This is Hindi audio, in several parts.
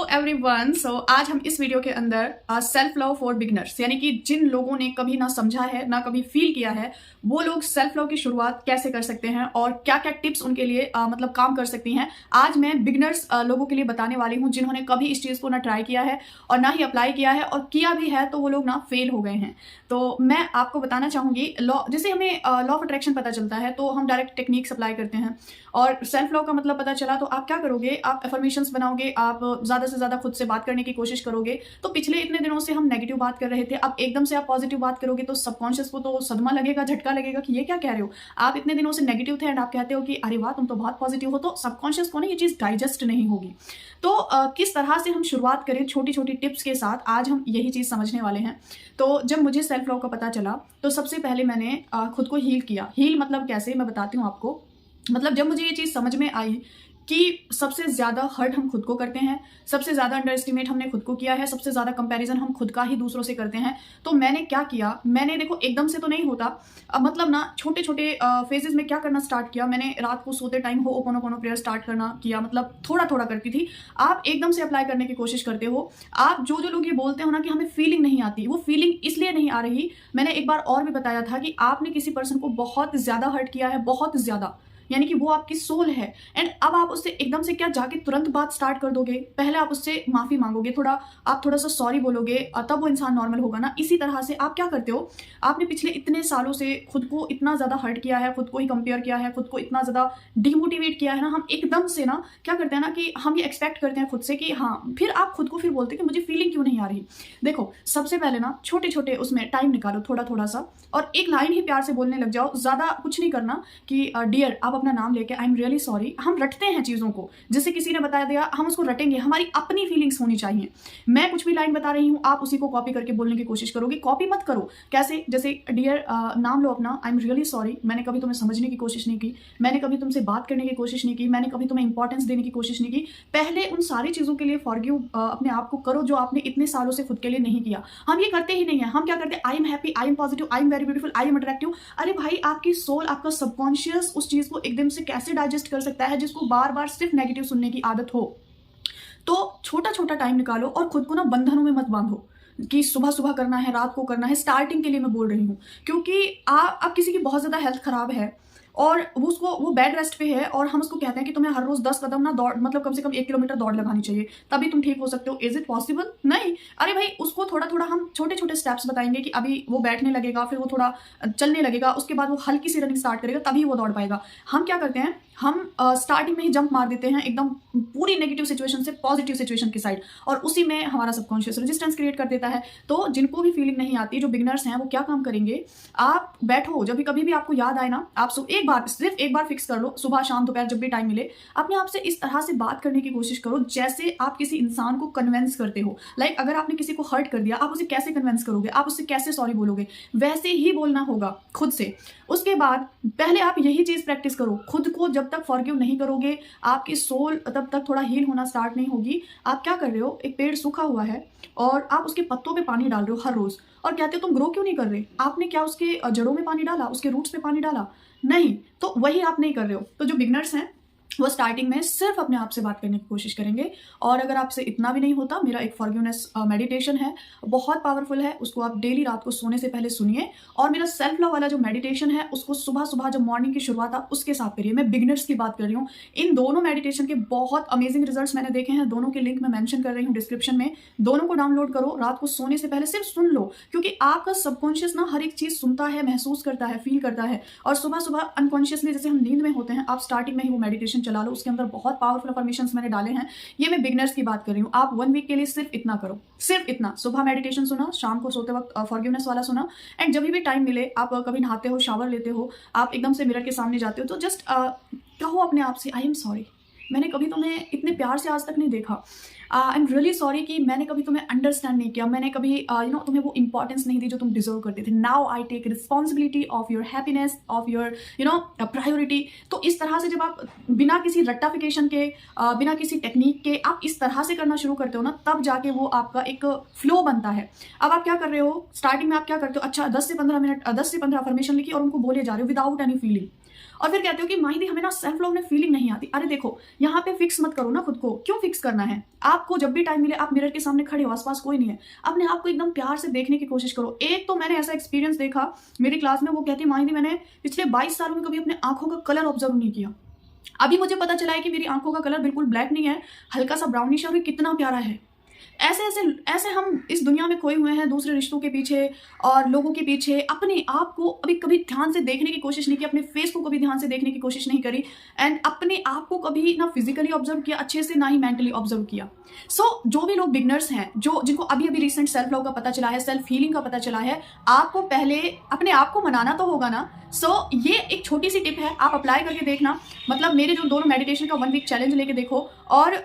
एवरीवन, आज हम इस वीडियो के अंदर सेल्फ लव फॉर बिगिनर्स यानी कि जिन लोगों ने कभी ना समझा है ना कभी फील किया है वो लोग सेल्फ लव की शुरुआत कैसे कर सकते हैं और क्या क्या टिप्स उनके लिए मतलब काम कर सकती हैं। आज मैं बिगिनर्स लोगों के लिए बताने वाली हूं जिन्होंने कभी इस चीज को ना ट्राई किया है और ना ही अप्लाई किया है, और किया भी है तो वो लोग ना फेल हो गए हैं। तो मैं आपको बताना चाहूंगी लॉ, जैसे हमें लॉ ऑफ अट्रैक्शन पता चलता है तो हम डायरेक्ट टेक्निक्स अप्लाई करते हैं, और सेल्फ लव का मतलब पता चला तो आप क्या करोगे, आप एफर्मेशंस बनाओगे, आप ज्यादा से ज्यादा खुद से बात करने की कोशिश करोगे। तो पिछले इतने दिनों से हम नेगेटिव बात कर रहे थे, अब एकदम से आप पॉजिटिव बात करोगे तो सबकॉन्शियस को तो सदमा लगेगा, झटका लगेगा कि ये क्या कह रहे हो। आप इतने दिनों से नेगेटिव थे एंड आप कहते हो कि अरे वाह तुम तो बहुत पॉजिटिव हो, तो सबकॉन्शियस को ना ये चीज डाइजेस्ट नहीं होगी। तो किस तरह से हम शुरुआत करें छोटी छोटी टिप्स के साथ, आज हम यही चीज समझने वाले हैं। तो जब मुझे सेल्फ लव का पता चला तो सबसे पहले मैंने खुद को हील किया। हील मतलब कैसे, मैं बताती हूँ आपको। मतलब जब मुझे ये चीज समझ में आई कि सबसे ज्यादा हर्ट हम खुद को करते हैं, सबसे ज्यादा अंडर एस्टिमेट हमने खुद को किया है, सबसे ज्यादा कंपैरिजन हम खुद का ही दूसरों से करते हैं। तो मैंने क्या किया, मैंने देखो एकदम से तो नहीं होता, मतलब ना छोटे छोटे फेजेस में क्या करना स्टार्ट किया। मैंने रात को सोते टाइम होओपोनोपोनो प्रेयर स्टार्ट करना किया, मतलब थोड़ा थोड़ा करती थी। आप एकदम से अप्लाई करने की कोशिश करते हो। आप जो जो लोग ये बोलते हो ना कि हमें फीलिंग नहीं आती, वो फीलिंग इसलिए नहीं आ रही। मैंने एक बार और भी बताया था कि आपने किसी पर्सन को बहुत ज्यादा हर्ट किया है, बहुत ज्यादा, यानी कि वो आपकी सोल है। एंड अब आप उससे एकदम से क्या जाके तुरंत बात स्टार्ट कर दोगे, पहले आप उससे माफी मांगोगे, आप थोड़ा सा सॉरी बोलोगे, तब वो इंसान नॉर्मल होगा ना। इसी तरह से आप क्या करते हो, आपने पिछले इतने सालों से खुद को इतना ज्यादा हर्ट किया है, खुद को ही कंपेयर किया है, खुद को इतना ज्यादा डिमोटिवेट किया है ना, हम एकदम से ना क्या करते हैं ना कि हम ये एक्सपेक्ट करते हैं खुद से कि हाँ, फिर आप खुद को फिर बोलते हैं कि मुझे फीलिंग क्यों नहीं आ रही। देखो सबसे पहले ना छोटे छोटे उसमें टाइम निकालो, थोड़ा थोड़ा सा, और एक लाइन ही प्यार से बोलने लग जाओ, ज्यादा कुछ नहीं करना कि डियर, आप अपना नाम लेके आई एम रियली सॉरी। हम रटते हैं चीजों को, जैसे किसी ने बता दिया हम उसको रटेंगे, हमारी अपनी फीलिंग्स होनी चाहिए। मैं कुछ भी लाइन बता रही हूं, आप उसी को कॉपी करके बोलने की कोशिश करोगे। कॉपी मत करो, कैसे, जैसे डियर नाम लो अपना, आई एम रियली सॉरी, मैंने कभी तुम्हें समझने की कोशिश नहीं की, मैंने कभी तुमसे बात करने की कोशिश नहीं की, मैंने कभी तुम्हें इंपॉर्टेंस देने की कोशिश नहीं की। पहले उन सारी चीजों के लिए फॉरगिव अपने आप को करो जो आपने इतने सालों से खुद के लिए नहीं किया। हम ये करते ही नहीं है। हम क्या करते हैं, I am happy, I am positive, I am very beautiful, I am attractive. अरे भाई, आपकी सोल, आपका सबकॉन्शियस उस चीज को एकदम से कैसे डाइजेस्ट कर सकता है जिसको बार बार सिर्फ नेगेटिव सुनने की आदत हो। तो छोटा छोटा टाइम निकालो और खुद को ना बंधनों में मत बांधो कि सुबह सुबह करना है, रात को करना है। स्टार्टिंग के लिए मैं बोल रही हूँ, क्योंकि आप किसी की बहुत ज्यादा हेल्थ खराब है और वो बेड रेस्ट पे है, और हम उसको कहते हैं कि तुम्हें हर रोज 10 कदम ना दौड़, मतलब कम से कम 1 किलोमीटर दौड़ लगानी चाहिए, तभी तुम ठीक हो सकते हो। Is it possible? नहीं। अरे भाई, उसको थोड़ा थोड़ा हम छोटे छोटे स्टेप्स बताएंगे कि अभी वो बैठने लगेगा, फिर वो थोड़ा चलने लगेगा, उसके बाद वो हल्की सी रनिंग स्टार्ट करेगा, तभी वो दौड़ पाएगा। हम क्या करते हैं, हम स्टार्टिंग में ही जंप मार देते हैं एकदम पूरी नेगेटिव सिचुएशन से पॉजिटिव सिचुएशन की साइड, और उसी में हमारा सबकॉन्शियस रेजिस्टेंस क्रिएट कर देता है। तो जिनको भी फीलिंग नहीं आती, जो बिगिनर्स हैं, वो क्या काम करेंगे, आप बैठो, जब भी कभी भी आपको याद आए ना, आप सिर्फ एक बार फिक्स कर लो, सुबह शाम दोपहर जब भी टाइम मिले, अपने आप से इस तरह से बात करने की कोशिश करो जैसे आप किसी इंसान को कन्विंस करते हो। लाइक अगर आपने किसी को हर्ट कर दिया, आप उसे कैसे कन्विंस करोगे, आप उससे कैसे सॉरी बोलोगे, वैसे ही बोलना होगा खुद से। उसके बाद पहले आप यही चीज प्रैक्टिस करो। खुद को जब तक फॉरगिव नहीं करोगे, आपकी सोल तब तक थोड़ा हील होना स्टार्ट नहीं होगी। आप क्या कर रहे हो, एक पेड़ सूखा हुआ है और आप उसके पत्तों पे पानी डाल रहे हो हर रोज, और कहते हो तुम ग्रो क्यों नहीं कर रहे। आपने क्या उसके जड़ों में पानी डाला, उसके रूट्स पे पानी डाला? नहीं। तो वही आप नहीं कर रहे हो। तो जो बिगनर्स हैं वो स्टार्टिंग में सिर्फ अपने आप से बात करने की कोशिश करेंगे, और अगर आपसे इतना भी नहीं होता, मेरा एक फॉरगिवनेस मेडिटेशन है, बहुत पावरफुल है, उसको आप डेली रात को सोने से पहले सुनिए। और मेरा सेल्फ लव वाला जो मेडिटेशन है उसको सुबह सुबह जब मॉर्निंग की शुरुआत आप उसके साथ करिए। मैं बिगिनर्स की बात कर रही हूँ। इन दोनों मेडिटेशन के बहुत अमेजिंग रिजल्ट्स मैंने देखे हैं, दोनों के लिंक मैं मेंशन कर रही हूँ डिस्क्रिप्शन में। दोनों को डाउनलोड करो, रात को सोने से पहले सिर्फ सुन लो, क्योंकि आपका सबकॉन्शियस ना हर एक चीज सुनता है, महसूस करता है, फील करता है। और सुबह सुबह अनकॉन्शियसली, जैसे हम नींद में होते हैं, आप स्टार्टिंग में ही वो मेडिटेशन चला लो, उसके अंदर बहुत पावरफुल अफर्मेशंस मैंने डाले हैं। ये मैं बिगिनर्स की बात कर रही हूँ। आप 1 वीक के लिए सिर्फ इतना करो, सिर्फ इतना। सुबह मेडिटेशन सुना, शाम को सोते वक्त फॉरगिवनेस वाला सुना, एंड जब भी टाइम मिले, आप कभी नहाते हो, शावर लेते हो, आप एकदम से मिरर के सामने जाते हो, तो जस्ट कहो अपने आप से, आई एम सॉरी, मैंने कभी तुम्हें इतने प्यार से आज तक नहीं देखा। आई एम रियली सॉरी कि मैंने कभी तुम्हें अंडरस्टैंड नहीं किया, मैंने कभी तुम्हें वो इंपॉर्टेंस नहीं दी जो तुम डिजर्व करते थे। Now I take responsibility of your happiness, of your priority. तो इस तरह से जब आप बिना किसी रट्टाफिकेशन के, बिना किसी टेक्निक के आप इस तरह से करना शुरू करते हो ना, तब जाके वो आपका एक फ्लो बनता है। अब आप क्या कर रहे हो, स्टार्टिंग में आप क्या करते हो, अच्छा 10 से 15 अफर्मेशन लिखी और उनको बोले जा रहे हो विदाउट एनी फीलिंग, और फिर कहते हो कि माहिदी हमें ना सेल्फ लव में फीलिंग नहीं आती। अरे देखो, यहाँ पे फिक्स मत करो ना खुद को, क्यों फिक्स करना है? आपको जब भी टाइम मिले आप मिरर के सामने खड़े हो, आसपास कोई नहीं है, अपने आप को एकदम प्यार से देखने की कोशिश करो। एक तो मैंने ऐसा एक्सपीरियंस देखा मेरी क्लास में, वो कहती माहिदी मैंने पिछले 22 सालों में कभी अपने आंखों का कलर ऑब्जर्व नहीं किया। अभी मुझे पता चला है कि मेरी आंखों का कलर बिल्कुल ब्लैक नहीं है, हल्का सा ब्राउनिश है, और ये कितना प्यारा है। ऐसे ऐसे ऐसे हम इस दुनिया में खोए हुए हैं दूसरे रिश्तों के पीछे और लोगों के पीछे। अपने आप को अभी कभी ध्यान से देखने की कोशिश नहीं की, अपने फेस को कभी ध्यान से देखने की कोशिश नहीं करी, एंड अपने आप को कभी ना फिजिकली ऑब्जर्व किया अच्छे से, ना ही मेंटली ऑब्जर्व किया। जो भी लोग बिगनर्स हैं, जिनको अभी अभी रिसेंट सेल्फ लव का पता चला है, सेल्फ हीलिंग का पता चला है, आपको पहले अपने आप को मनाना तो होगा ना। ये एक छोटी सी टिप है, आप अप्लाई करके देखना। मतलब मेरे जो दोनों मेडिटेशन का 1 वीक चैलेंज लेके देखो, और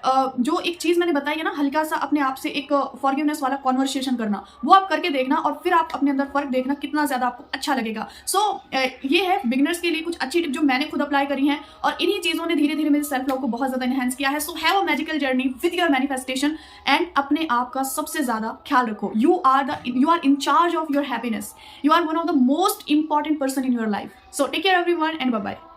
जो एक चीज मैंने बताई है ना, हल्का सा अपने आप से एक फॉरगिवनेस वाला कॉन्वर्सेशन करना, वो आप करके देखना, और फिर आप अपने अंदर फर्क देखना कितना ज्यादा आपको अच्छा लगेगा। ये है बिगनर्स के लिए कुछ अच्छी टिप जो मैंने खुद अप्लाई करी हैं, और इन्हीं चीजों ने धीरे धीरे मेरे सेल्फ लव को बहुत ज्यादा एनहांस किया है। So have a magical journey with your manifestation, and अपने आप का सबसे ज्यादा ख्याल रखो। You are in charge of your happiness, you are one of the most important person in your life. So take care everyone and bye bye.